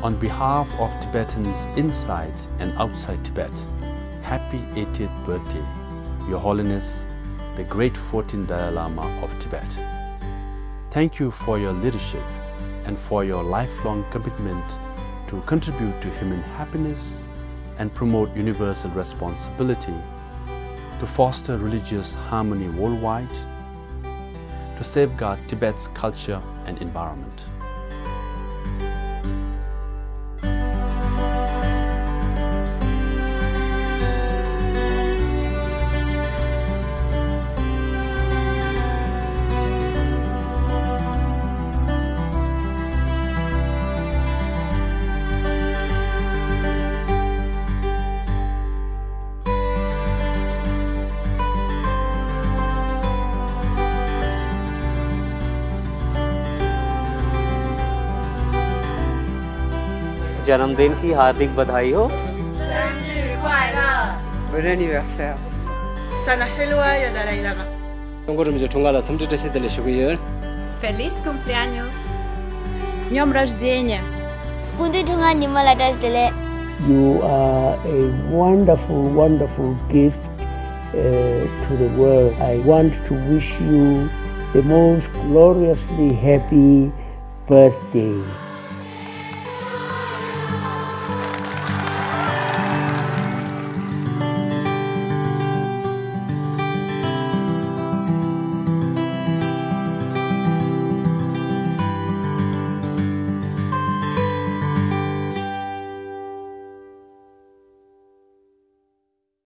On behalf of Tibetans inside and outside Tibet, happy 80th birthday, Your Holiness, the great 14th Dalai Lama of Tibet. Thank you for your leadership and for your lifelong commitment to contribute to human happiness and promote universal responsibility, to foster religious harmony worldwide, to safeguard Tibet's culture and environment. जन्मदिन की हार्दिक बधाई हो। Bon anniversaire. Sana helwa ya Dalai Lama. Feliz cumpleaños. С днем рождения. You are a wonderful, wonderful gift to the world. I want to wish you the most gloriously happy birthday.